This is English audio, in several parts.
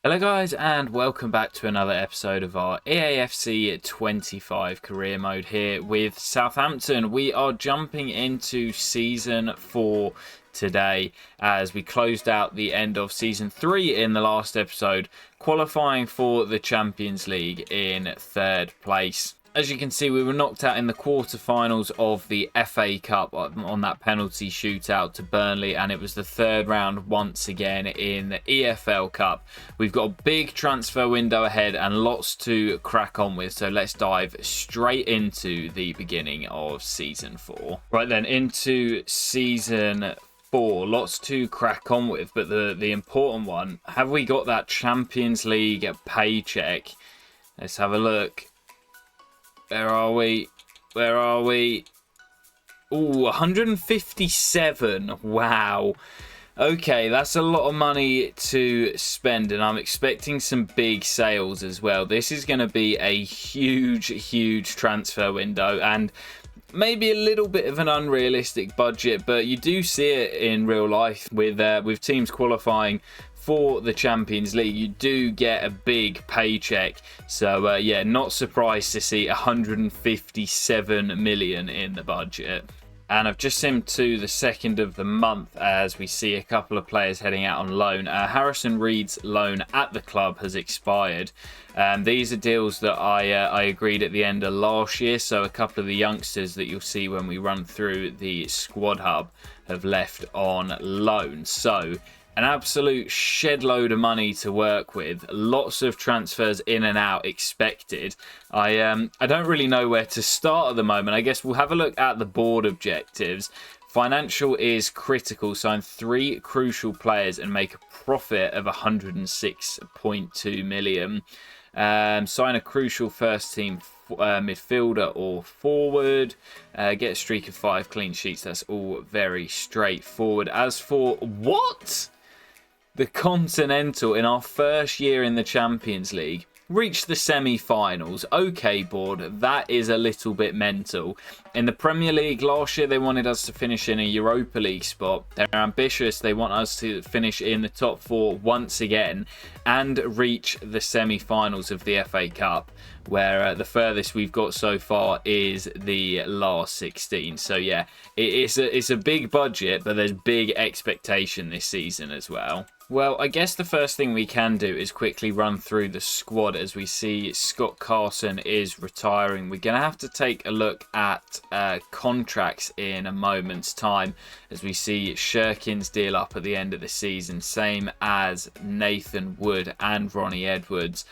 Hello guys and welcome back to another episode of our EAFC 25 career mode here with Southampton. We are jumping into season 4 today as we closed out the end of season 3 in the last episode, qualifying for the Champions League in 3rd place. As you can see, we were knocked out in the quarterfinals of the FA Cup on that penalty shootout to Burnley, and it was the 3rd round once again in the EFL Cup. We've got a big transfer window ahead and lots to crack on with, so let's dive straight into the beginning of season 4. Right then, into season 4, lots to crack on with, but the important one, have we got that Champions League paycheck? Let's have a look. Where are we? Ooh, 157. Wow. Okay, that's a lot of money to spend, and I'm expecting some big sales as well. This is going to be a huge transfer window, and maybe a little bit of an unrealistic budget, but you do see it in real life with teams qualifying for the Champions League. You do get a big paycheck, so yeah, not surprised to see 157 million in the budget. And I've just simmed to the 2nd of the month as we see a couple of players heading out on loan. Harrison Reed's loan at the club has expired. These are deals that I agreed at the end of last year, so a couple of the youngsters that you'll see when we run through the squad hub have left on loan. So an absolute shed load of money to work with. Lots of transfers in and out expected. I don't really know where to start at the moment. I guess we'll have a look at the board objectives. Financial is critical. Sign 3 crucial players and make a profit of 106.2 million. Sign a crucial first team midfielder or forward. Get a streak of 5 clean sheets. That's all very straightforward. As for what? The Continental, in our first year in the Champions League, reached the semi-finals. Okay, board, that is a little bit mental. In the Premier League last year, they wanted us to finish in a Europa League spot. They're ambitious. They want us to finish in the top 4 once again and reach the semi-finals of the FA Cup, where the furthest we've got so far is the last 16. So yeah, it's a big budget, but there's big expectation this season as well. Well, I guess the first thing we can do is quickly run through the squad as we see Scott Carson is retiring. We're going to have to take a look at contracts in a moment's time as we see Shirkin's deal up at the end of the season, same as Nathan Wood and Ronnie Edwards.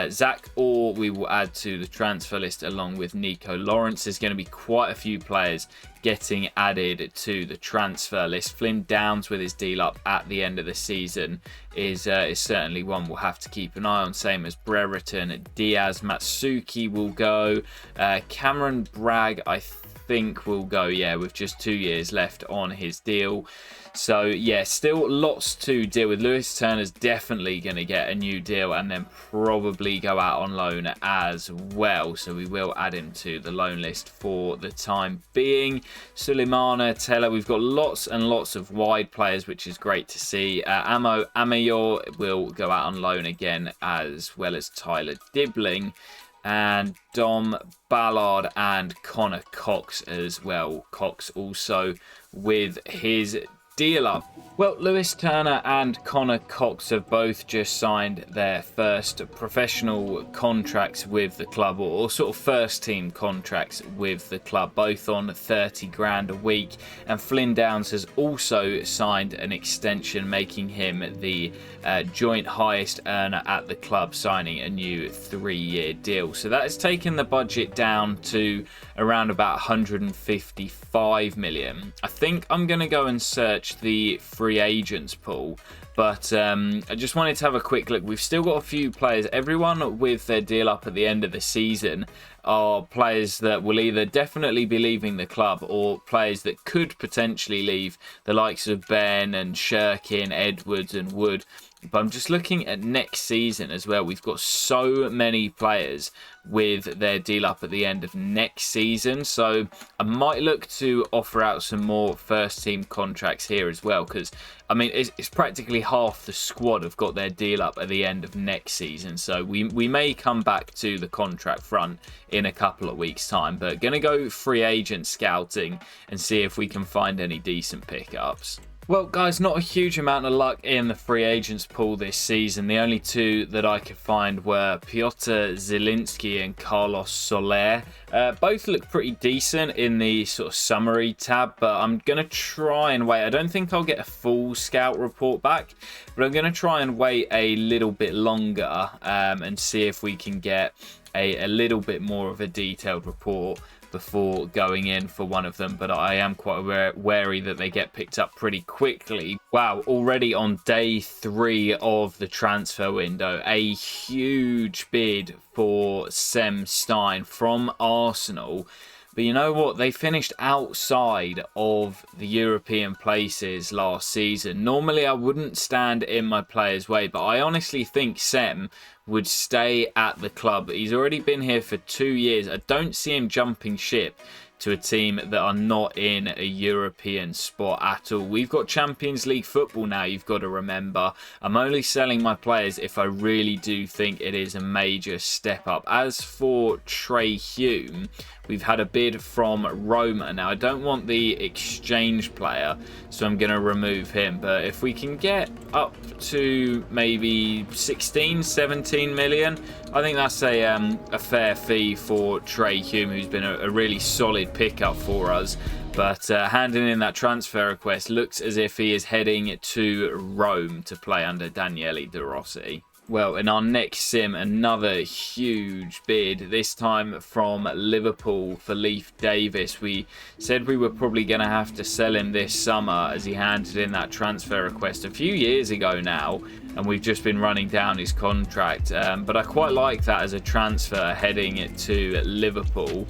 Zach Orr we will add to the transfer list along with Nico Lawrence. There's going to be quite a few players getting added to the transfer list. Flynn Downs with his deal up at the end of the season is certainly one we'll have to keep an eye on, same as Brereton. Diaz Matsuki will go. Cameron Bragg I think will go, yeah, with just 2 years left on his deal. So yeah, still lots to deal with. Lewis Turner's definitely going to get a new deal and then probably go out on loan as well. So we will add him to the loan list for the time being. Suleimana, Teller, we've got lots and lots of wide players, which is great to see. Amo Amayor will go out on loan again, as well as Tyler Dibbling. And Dom Ballard and Connor Cox as well. Cox also with his deal up. Well, Lewis Turner and Connor Cox have both just signed their first professional contracts with the club, or sort of first team contracts with the club, both on 30 grand a week. And Flynn Downs has also signed an extension, making him the joint highest earner at the club, signing a new 3-year deal. So that has taken the budget down to around about 155 million. I think I'm going to go and search the free agents pool, but I just wanted to have a quick look. We've still got a few players. Everyone with their deal up at the end of the season are players that will either definitely be leaving the club or players that could potentially leave, the likes of Ben and Shirkin, Edwards and Wood. But I'm just looking at next season as well. We've got so many players with their deal up at the end of next season. So I might look to offer out some more first team contracts here as well. Because, I mean, it's practically half the squad have got their deal up at the end of next season. So we may come back to the contract front in a couple of weeks' time. But going to go free agent scouting and see if we can find any decent pickups. Well, guys, not a huge amount of luck in the free agents pool this season. The only two that I could find were Piotr Zielinski and Carlos Soler. Both look pretty decent in the sort of summary tab, but I'm going to try and wait. I don't think I'll get a full scout report back, but I'm going to try and wait a little bit longer and see if we can get a little bit more of a detailed report before going in for one of them. But I am quite wary that they get picked up pretty quickly. Wow, already on day 3 of the transfer window, a huge bid for Sem Stein from Arsenal. But you know what? They finished outside of the European places last season. Normally, I wouldn't stand in my player's way, but I honestly think Sem would stay at the club. He's already been here for 2 years. I don't see him jumping ship to a team that are not in a European spot at all. We've got Champions League football now, you've got to remember. I'm only selling my players if I really do think it is a major step up. As for Trey Hume, we've had a bid from Roma. Now, I don't want the exchange player, so I'm going to remove him. But if we can get up to maybe 16, 17 million, I think that's a fair fee for Trey Hume, who's been a really solid pickup for us. But handing in that transfer request, looks as if he is heading to Rome to play under Daniele De Rossi. Well, in our next sim, another huge bid, this time from Liverpool for Leif Davis. We said we were probably going to have to sell him this summer as he handed in that transfer request a few years ago now, and we've just been running down his contract. But I quite like that as a transfer heading to Liverpool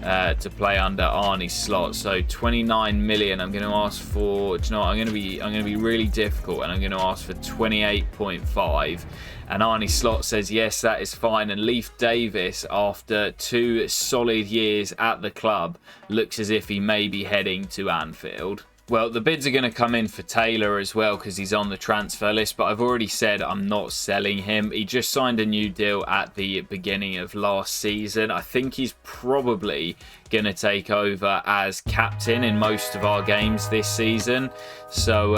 to play under Arne Slot. So 29 million. I'm going to ask for, do you know what, I'm going to be really difficult, and I'm going to ask for 28.5. And Arne Slot says yes, that is fine. And Leif Davis, after 2 solid years at the club, looks as if he may be heading to Anfield. Well, the bids are going to come in for Taylor as well because he's on the transfer list, but I've already said I'm not selling him. He just signed a new deal at the beginning of last season. I think he's probably going to take over as captain in most of our games this season. So,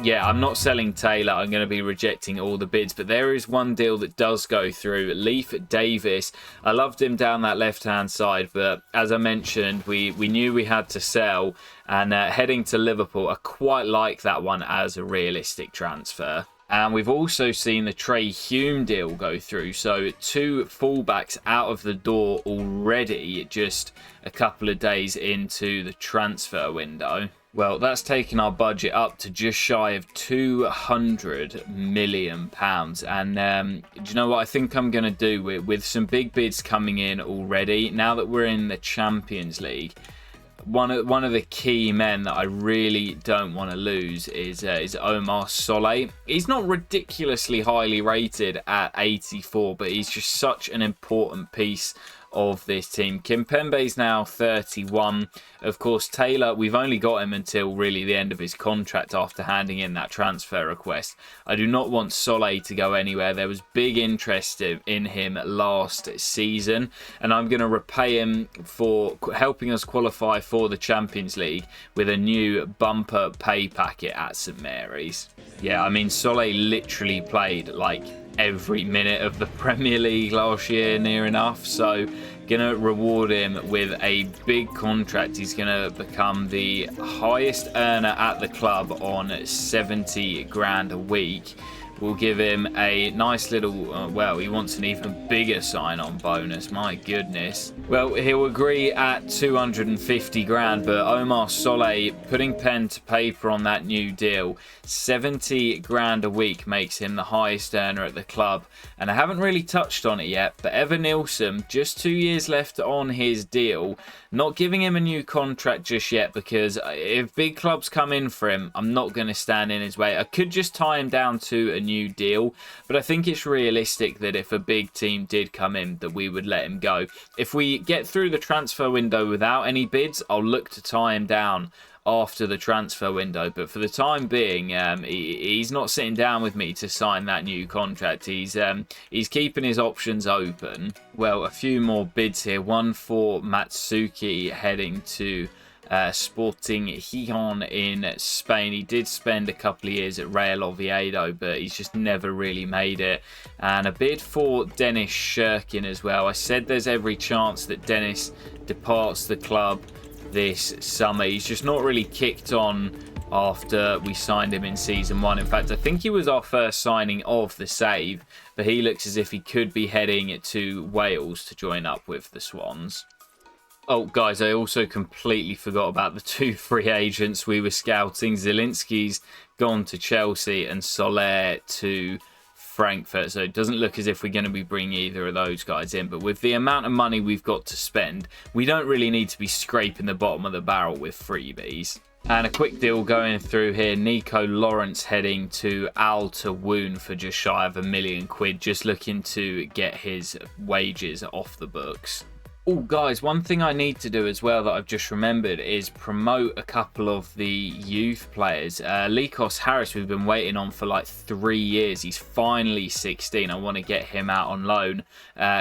yeah, I'm not selling Taylor. I'm going to be rejecting all the bids, but there is one deal that does go through. Leif Davis. I loved him down that left-hand side, but as I mentioned, we knew we had to sell. And heading to Liverpool, I quite like that one as a realistic transfer. And we've also seen the Trey Hume deal go through. So 2 fullbacks out of the door already, just a couple of days into the transfer window. Well, that's taken our budget up to just shy of £200 million. And do you know what I think I'm going to do with some big bids coming in already? Now that we're in the Champions League, one of the key men that I really don't want to lose is Omar Solé. He's not ridiculously highly rated at 84, but he's just such an important piece of this team. Kimpembe's now 31. Of course, Taylor, we've only got him until really the end of his contract after handing in that transfer request. I do not want Solé to go anywhere. There was big interest in him last season, and I'm going to repay him for helping us qualify for the Champions League with a new bumper pay packet at St Mary's. Yeah, I mean, Solé literally played like every minute of the Premier League last year, near enough. So gonna reward him with a big contract. He's gonna become the highest earner at the club on 70 grand a week. We'll give him a nice little, well, he wants an even bigger sign-on bonus, my goodness. Well, he'll agree at 250 grand, but Omar Solé, putting pen to paper on that new deal, 70 grand a week makes him the highest earner at the club. And I haven't really touched on it yet, but Evan Nilsson, just 2 years left on his deal, not giving him a new contract just yet, because if big clubs come in for him, I'm not going to stand in his way. I could just tie him down to a new new deal. But I think it's realistic that if a big team did come in, that we would let him go. If we get through the transfer window without any bids, I'll look to tie him down after the transfer window, but for the time being, he's not sitting down with me to sign that new contract. He's keeping his options open. Well, a few more bids here. One for Matsuki heading to Sporting Gijon in Spain. He did spend a couple of years at Real Oviedo, but he's just never really made it. And a bid for Dennis Shirkin as well. I said there's every chance that Dennis departs the club this summer. He's just not really kicked on after we signed him in season 1. In fact, I think he was our first signing of the save, but he looks as if he could be heading to Wales to join up with the Swans. Oh, guys, I also completely forgot about the 2 free agents we were scouting. Zielinski's gone to Chelsea and Soler to Frankfurt, so it doesn't look as if we're going to be bringing either of those guys in. But with the amount of money we've got to spend, we don't really need to be scraping the bottom of the barrel with freebies. And a quick deal going through here. Nico Lawrence heading to Al Tawoon for just shy of £1 million, just looking to get his wages off the books. Oh, guys, one thing I need to do as well that I've just remembered is promote a couple of the youth players. Likos Harris, we've been waiting on for like 3 years. He's finally 16. I want to get him out on loan.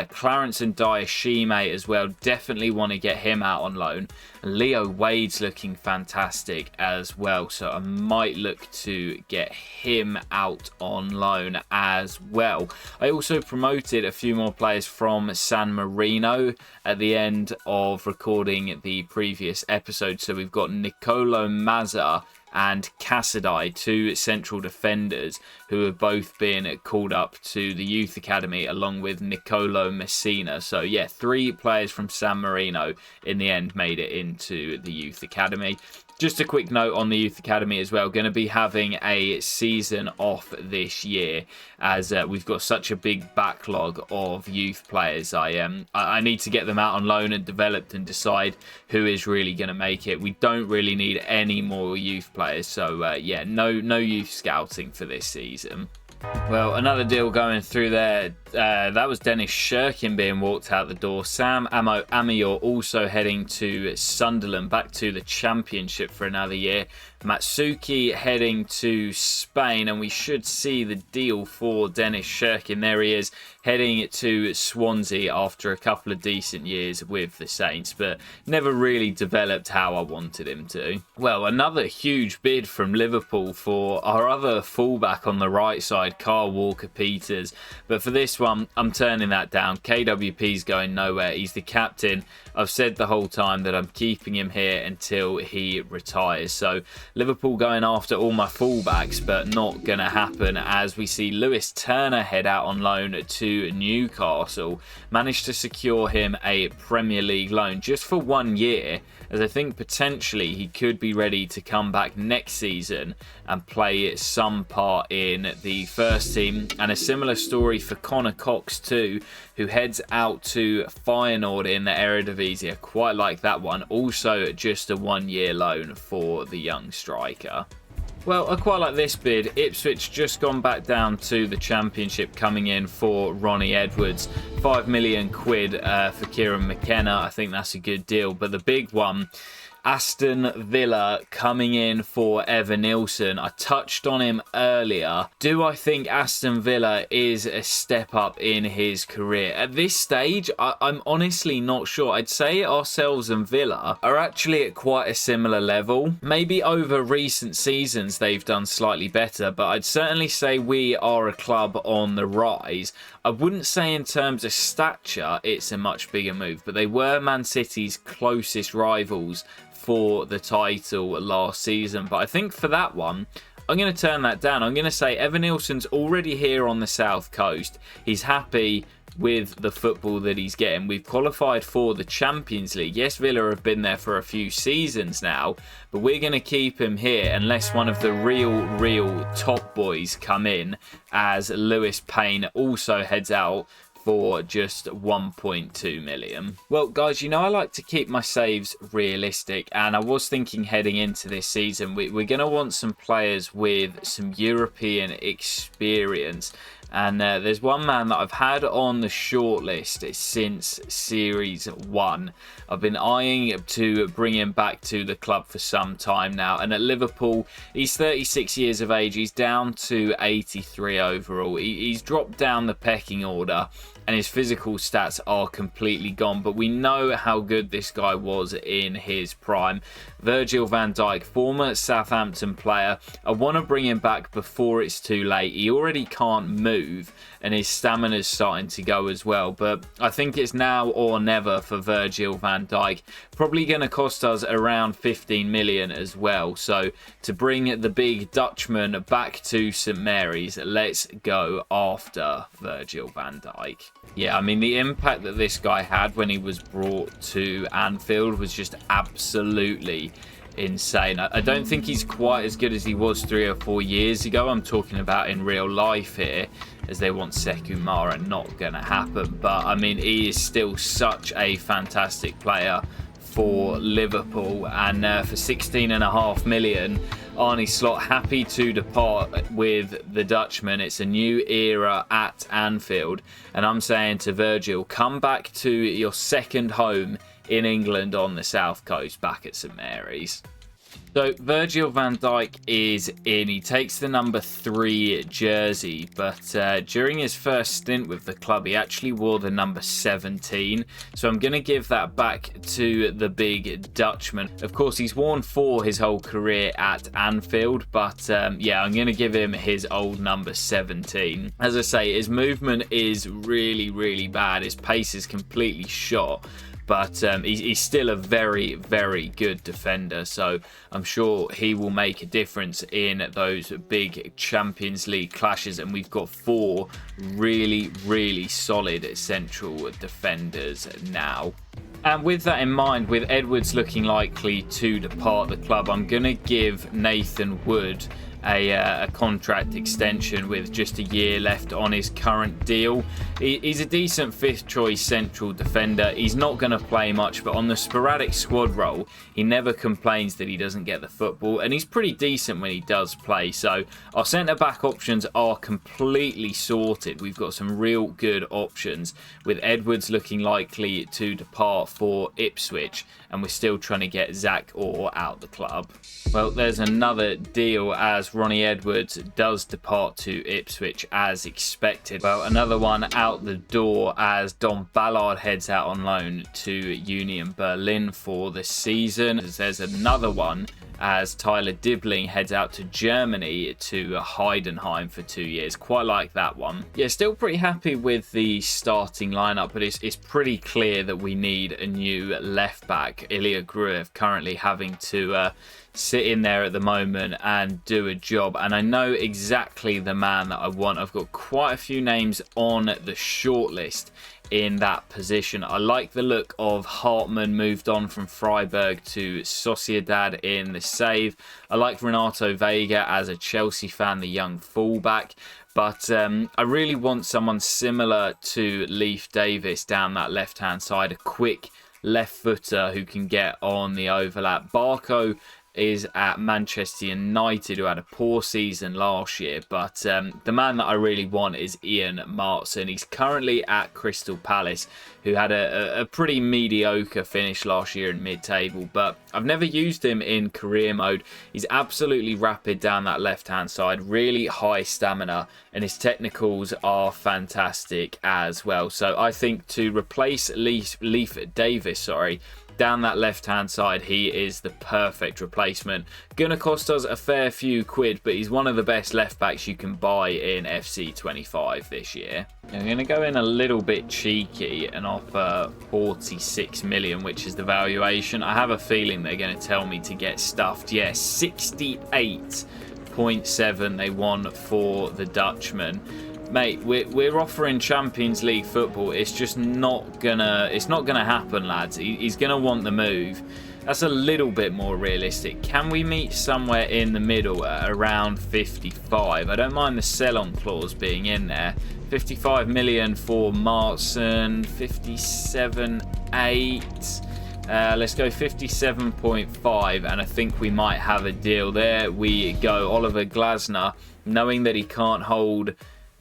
Clarence and Diashime as well. Definitely want to get him out on loan. Leo Wade's looking fantastic as well, so I might look to get him out on loan as well. I also promoted a few more players from San Marino at the end of recording the previous episode. So we've got Nicolo Mazza and Cassadai, 2 central defenders who have both been called up to the youth academy along with Nicolo Messina. So yeah, 3 players from San Marino in the end made it into the youth academy. Just a quick note on the Youth Academy as well. Going to be having a season off this year as we've got such a big backlog of youth players. I need to get them out on loan and developed and decide who is really going to make it. We don't really need any more youth players. So yeah, no youth scouting for this season. Well, another deal going through there. That was Dennis Shirkin being walked out the door. Sam Amior also heading to Sunderland, back to the Championship for another year. Matsuki heading to Spain, and we should see the deal for Dennis Shirkin. There he is, heading to Swansea after a couple of decent years with the Saints, but never really developed how I wanted him to. Well, another huge bid from Liverpool for our other fullback on the right side, Carl Walker-Peters. But for this one, I'm turning that down. KWP's going nowhere. He's the captain. I've said the whole time that I'm keeping him here until he retires. So Liverpool going after all my fullbacks, but not going to happen as we see Lewis Turner head out on loan to Newcastle. Managed to secure him a Premier League loan just for 1 year, as I think potentially he could be ready to come back next season and play some part in the first team. And a similar story for Connor Cox too, who heads out to Feyenoord in the Eredivisie. I quite like that one. Also just a 1 year loan for the young striker. Well, I quite like this bid. Ipswich just gone back down to the Championship, coming in for Ronnie Edwards. £5 million for Kieran McKenna. I think that's a good deal. But the big one, Aston Villa coming in for Evan Nilsson. I touched on him earlier. Do I think Aston Villa is a step up in his career? At this stage, I'm honestly not sure. I'd say ourselves and Villa are actually at quite a similar level. Maybe over recent seasons they've done slightly better, but I'd certainly say we are a club on the rise. I wouldn't say in terms of stature it's a much bigger move, but they were Man City's closest rivals for the title last season. But I think for that one, I'm going to turn that down. I'm going to say Evan Nilsson's already here on the South Coast. He's happy with the football that he's getting. We've qualified for the Champions League. Yes, Villa have been there for a few seasons now, but we're going to keep him here unless one of the real top boys come in, as Lewis Payne also heads out for just 1.2 million. Well, guys, you know I like to keep my saves realistic, and I was thinking heading into this season, we're going to want some players with some European experience. And there's one man that I've had on the shortlist since Series 1. I've been eyeing to bring him back to the club for some time now. And at Liverpool, he's 36 years of age. He's down to 83 overall. He's dropped down the pecking order, and his physical stats are completely gone. But we know how good this guy was in his prime. Virgil van Dijk, former Southampton player. I want to bring him back before it's too late. He already can't move, and his stamina's starting to go as well. But I think it's now or never for Virgil van Dijk. Probably going to cost us around 15 million as well. So to bring the big Dutchman back to St Mary's, let's go after Virgil van Dijk. Yeah, I mean, the impact that this guy had when he was brought to Anfield was just absolutely insane. I don't think he's quite as good as he was 3 or 4 years ago. I'm talking about in real life here, as they want Sekou Mara, not going to happen. But I mean, he is still such a fantastic player for Liverpool, and for 16.5 million, Arne Slot happy to depart with the Dutchman. It's a new era at Anfield, and I'm saying to Virgil, come back to your second home in England on the south coast, back at St Mary's. So Virgil van Dijk is in. He takes the number 3 jersey, but during his first stint with the club, he actually wore the number 17. So I'm going to give that back to the big Dutchman. Of course, he's worn 4 his whole career at Anfield, but yeah, I'm going to give him his old number 17. As I say, his movement is really, really bad. His pace is completely shot. But he's still a very, very good defender. So I'm sure he will make a difference in those big Champions League clashes. And we've got 4 really, really solid central defenders now. And with that in mind, with Edwards looking likely to depart the club, I'm going to give Nathan Wood a contract extension with just a year left on his current deal. He's a decent 5th choice central defender. He's not going to play much, but on the sporadic squad role, he never complains that he doesn't get the football, and he's pretty decent when he does play. So our centre back options are completely sorted. We've got some real good options, with Edwards looking likely to depart for Ipswich, and we're still trying to get Zach Orr out the club. Well, there's another deal as Ronnie Edwards does depart to Ipswich as expected. Well, another one out the door as Don Ballard heads out on loan to Union Berlin for the season. There's another one as Tyler Dibling heads out to Germany to Heidenheim for 2 years. Quite like that one. Yeah, still pretty happy with the starting lineup, but it's pretty clear that we need a new left back. Ilya Gruev currently having to sit in there at the moment and do a job, and I know exactly the man that I want. I've got quite a few names on the shortlist in that position. I like the look of Hartmann, moved on from Freiburg to Sociedad in the save. I like Renato Vega as a Chelsea fan, the young fullback. But I really want someone similar to Leif Davis down that left-hand side, a quick left footer who can get on the overlap. Barco is at Manchester United, who had a poor season last year, but the man that I really want is Ian Martson. He's currently at Crystal Palace, who had a pretty mediocre finish last year in mid-table, but I've never used him in career mode. He's absolutely rapid down that left-hand side, really high stamina, and his technicals are fantastic as well. So I think to replace Leif Davis, down that left-hand side, he is the perfect replacement. Gonna cost us a fair few quid, but he's one of the best left-backs you can buy in FC 25 this year. I'm gonna go in a little bit cheeky and offer 46 million, which is the valuation. I have a feeling they're gonna tell me to get stuffed. Yes, 68.7 they want for the Dutchman. Mate, we're offering Champions League football. It's just not gonna happen, lads. He's gonna want the move. That's a little bit more realistic. Can we meet somewhere in the middle at around 55? I don't mind the sell-on clause being in there. 55 million for Martson, 57.8. Let's go 57.5, and I think we might have a deal. There we go. Oliver Glasner, knowing that he can't hold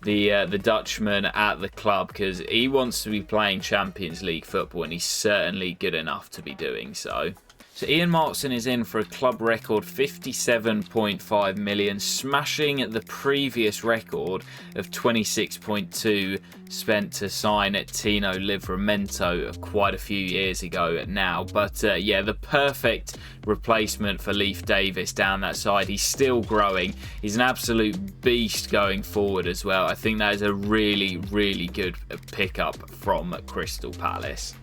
the Dutchman at the club because he wants to be playing Champions League football, and he's certainly good enough to be doing so. So Ian Martson is in for a club record 57.5 million, smashing the previous record of 26.2 spent to sign Tino Livramento quite a few years ago now. But yeah, the perfect replacement for Leif Davis down that side. He's still growing. He's an absolute beast going forward as well. I think that is a really, really good pickup from Crystal Palace.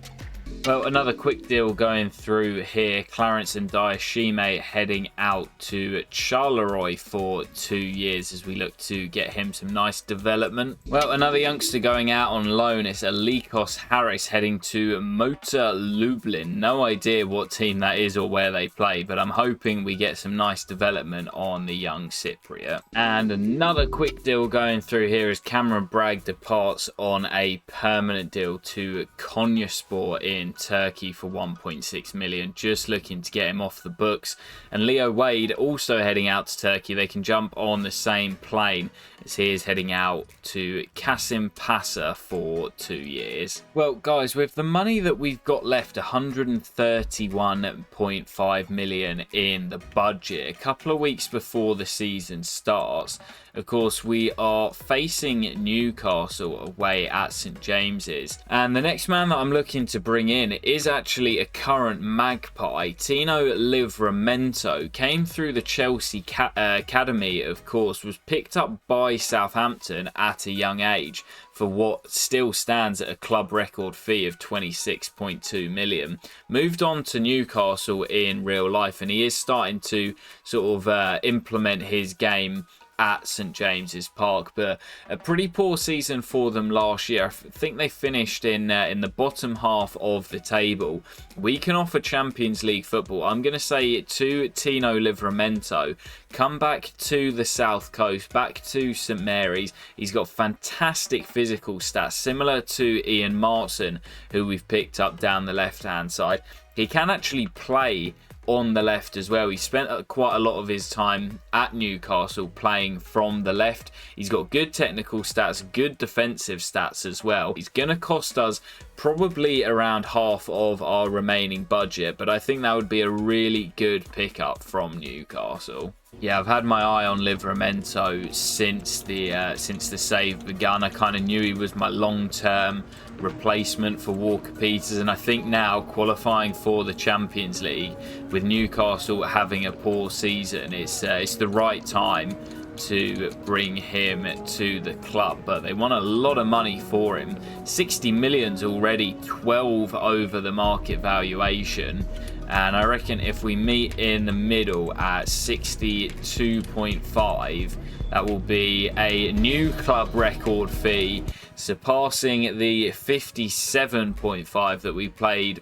Well, another quick deal going through here. Clarence and Diashime heading out to Charleroi for 2 years as we look to get him some nice development. Well, another youngster going out on loan is Alikos Harris heading to Motor Lublin. No idea what team that is or where they play, but I'm hoping we get some nice development on the young Cypriot. And another quick deal going through here is Cameron Bragg departs on a permanent deal to Konyaspor in Turkey for 1.6 million, just looking to get him off the books. And Leo Wade also heading out to Turkey. They can jump on the same plane as he is heading out to Kasim Pasa for 2 years. Well, guys, with the money that we've got left, 131.5 million in the budget, a couple of weeks before the season starts, of course, we are facing Newcastle away at St James's. And the next man that I'm looking to bring in is actually a current Magpie. Tino Livramento came through the Chelsea Academy, of course, was picked up by Southampton at a young age for what still stands at a club record fee of 26.2 million. Moved on to Newcastle in real life, and he is starting to sort of implement his game at St James's Park, but a pretty poor season for them last year. I think they finished in the bottom half of the table. We can offer Champions League football. I'm going to say to Tino Livramento, come back to the South Coast, back to St Mary's. He's got fantastic physical stats, similar to Ian Martson, who we've picked up down the left-hand side. He can actually play on the left as well. He spent quite a lot of his time at Newcastle playing from the left. He's got good technical stats, good defensive stats as well. He's going to cost us probably around half of our remaining budget, but I think that would be a really good pickup from Newcastle. Yeah, I've had my eye on Livramento since the save begun. I kind of knew he was my long-term replacement for Walker Peters, and I think now qualifying for the Champions League with Newcastle having a poor season, it's the right time to bring him to the club. But they want a lot of money for him. 60 million's already 12 over the market valuation. And I reckon if we meet in the middle at 62.5, that will be a new club record fee, surpassing the 57.5 that we paid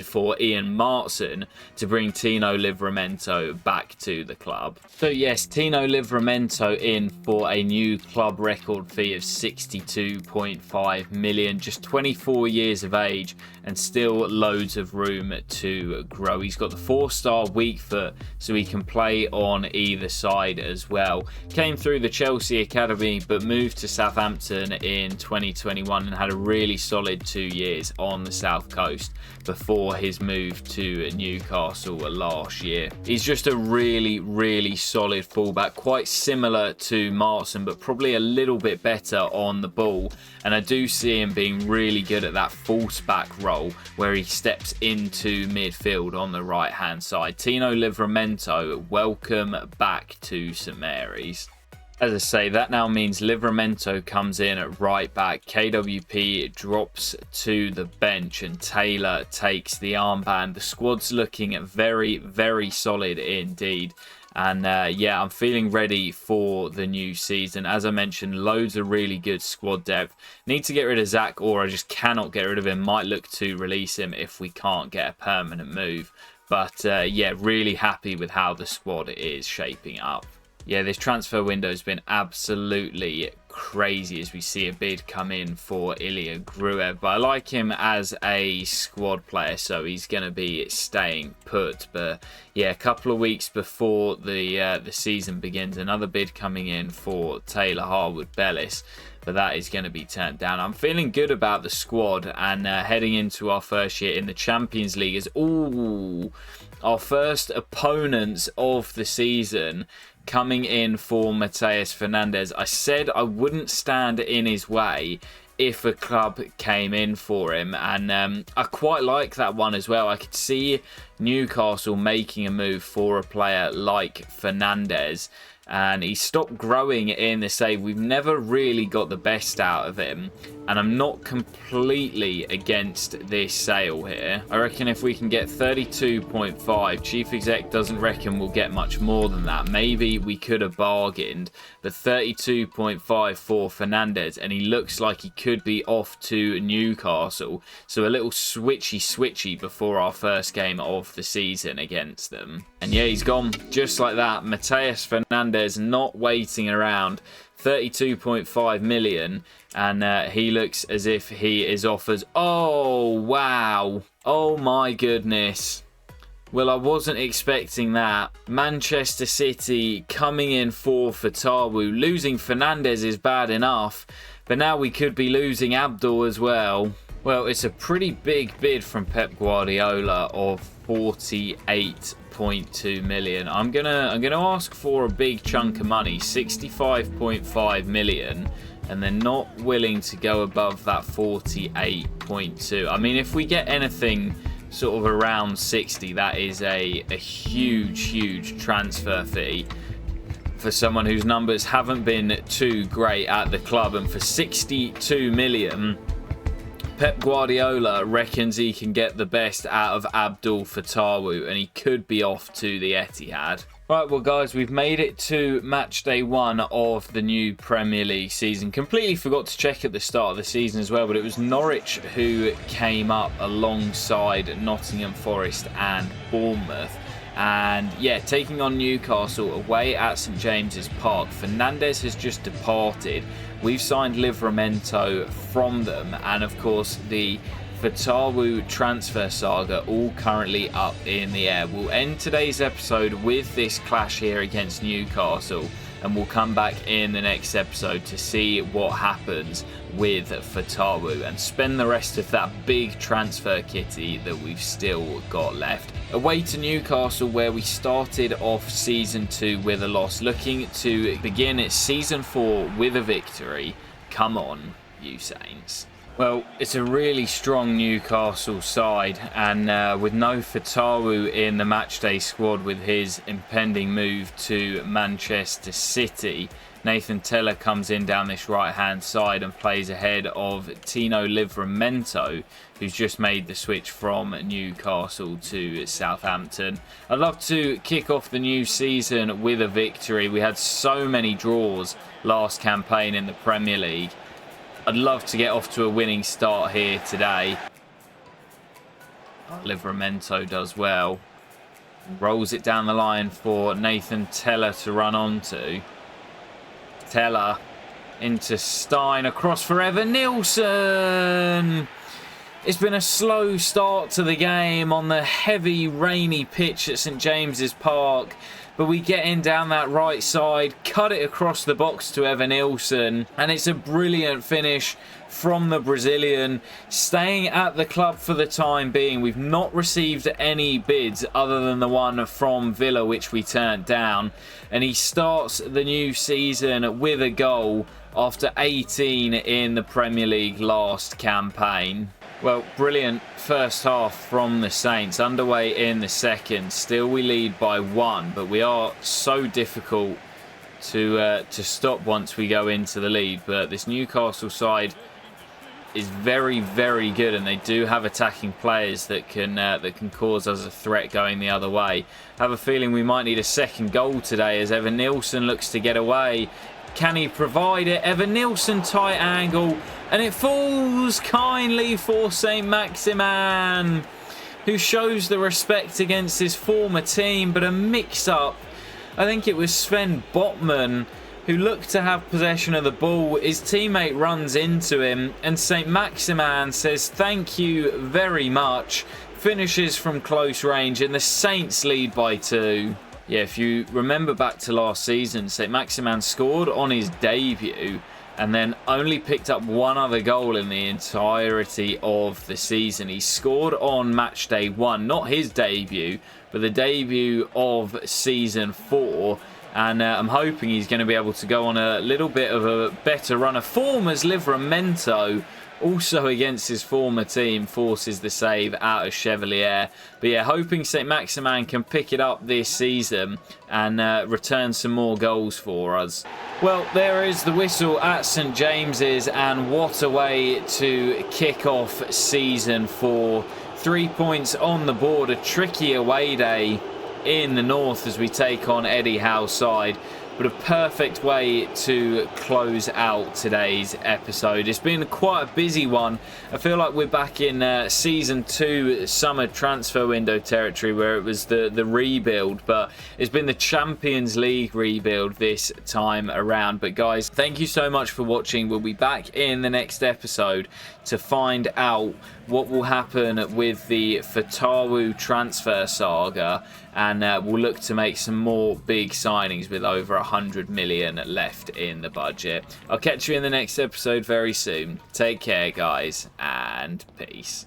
for Ian Martson to bring Tino Livramento back to the club. So yes, Tino Livramento in for a new club record fee of 62.5 million, just 24 years of age and still loads of room to grow. He's got the 4-star weak foot, so he can play on either side as well. Came through the Chelsea Academy but moved to Southampton in 2021 and had a really solid 2 years on the South Coast before his move to Newcastle last year. He's just a really, really solid fullback, quite similar to Martson, but probably a little bit better on the ball. And I do see him being really good at that false back role where he steps into midfield on the right hand side. Tino Livramento, welcome back to St Mary's. As I say, that now means Livramento comes in at right back, KWP drops to the bench, and Taylor takes the armband. The squad's looking very, very solid indeed. And yeah, I'm feeling ready for the new season. As I mentioned, loads of really good squad depth. Need to get rid of Zach, or I just cannot get rid of him. Might look to release him if we can't get a permanent move But yeah, really happy with how the squad is shaping up. Yeah, this transfer window has been absolutely crazy as we see a bid come in for Ilya Gruev. But I like him as a squad player, so he's going to be staying put. But yeah, a couple of weeks before the season begins, another bid coming in for Taylor Harwood-Bellis. But that is going to be turned down. I'm feeling good about the squad and heading into our first year in the Champions League as our first opponents of the season coming in for Mateus Fernandes. I said I wouldn't stand in his way if a club came in for him, and I quite like that one as well. I could see Newcastle making a move for a player like Fernandes, and he stopped growing in the save. We've never really got the best out of him, and I'm not completely against this sale here. I reckon if we can get 32.5, Chief Exec doesn't reckon we'll get much more than that. Maybe we could have bargained, but 32.5 for Fernandes, and he looks like he could be off to Newcastle. So a little switchy before our first game of the season against them. And yeah, he's gone just like that. Mateus Fernandes not waiting around. 32.5 million, and he looks as if he is offered. Oh wow, oh my goodness. Well, I wasn't expecting that. Manchester City coming in for Fatawu. Losing Fernandes is bad enough, but now we could be losing Abdul as well. Well, it's a pretty big bid from Pep Guardiola of 48.2 million. I'm gonna ask for a big chunk of money, 65.5 million, and they're not willing to go above that 48.2. I mean, if we get anything sort of around 60, that is a huge transfer fee for someone whose numbers haven't been too great at the club. And for 62 million, Pep Guardiola reckons he can get the best out of Abdul Fatawu, and he could be off to the Etihad. Right, well guys, we've made it to match day 1 of the new Premier League season. Completely forgot to check at the start of the season as well, but it was Norwich who came up alongside Nottingham Forest and Bournemouth. And yeah, taking on Newcastle away at St James's Park. Fernandes has just departed. We've signed Livramento from them, and of course the Fatawu transfer saga all currently up in the air. We'll end today's episode with this clash here against Newcastle, and we'll come back in the next episode to see what happens with Fatawu and spend the rest of that big transfer kitty that we've still got left. Away to Newcastle, where we started off Season 2 with a loss, looking to begin Season 4 with a victory. Come on, you Saints. Well, it's a really strong Newcastle side, and with no Fatawu in the matchday squad with his impending move to Manchester City, Nathan Tella comes in down this right-hand side and plays ahead of Tino Livramento, who's just made the switch from Newcastle to Southampton. I'd love to kick off the new season with a victory. We had so many draws last campaign in the Premier League. I'd love to get off to a winning start here today. Livramento does well. Rolls it down the line for Nathan Tella to run onto. Tella into Stein, across for Evan Nilsson. It's been a slow start to the game on the heavy rainy pitch at St James's Park, but we get in down that right side, cut it across the box to Evan Nilsson, and it's a brilliant finish from the Brazilian, staying at the club for the time being. We've not received any bids other than the one from Villa, which we turned down, and he starts the new season with a goal after 18 in the Premier League last campaign. Well, brilliant first half from the Saints. Underway in the second. Still we lead by 1, but we are so difficult to stop once we go into the lead. But this Newcastle side is very, very good, and they do have attacking players that can cause us a threat going the other way. I have a feeling we might need a second goal today as Evan Nilsson looks to get away. Can he provide it? Evan Nilsson, tight angle, and it falls kindly for St Maximin. who shows the respect against his former team, but a mix-up. I think it was Sven Botman who looked to have possession of the ball. His teammate runs into him, and St. Maximin says thank you very much, finishes from close range, and the Saints lead by 2. Yeah, if you remember back to last season, St. Maximin scored on his debut and then only picked up 1 other goal in the entirety of the season. He scored on match day 1, not his debut, but the debut of season 4. And I'm hoping he's going to be able to go on a little bit of a better run of form, as Livramento, also against his former team, forces the save out of Chevalier. But yeah, hoping St. Maximin can pick it up this season and return some more goals for us. Well, there is the whistle at St. James's, and what a way to kick off season 4. 3 points on the board, a tricky away day in the north as we take on Eddie Howe's side, but a perfect way to close out today's episode. It's been quite a busy one. I feel like we're back in season 2 summer transfer window territory, where it was the rebuild, but it's been the Champions League rebuild this time around. But guys, thank you so much for watching. We'll be back in the next episode to find out what will happen with the Fatawu transfer saga, and we'll look to make some more big signings with over 100 million left in the budget. I'll catch you in the next episode very soon. Take care, guys, and peace.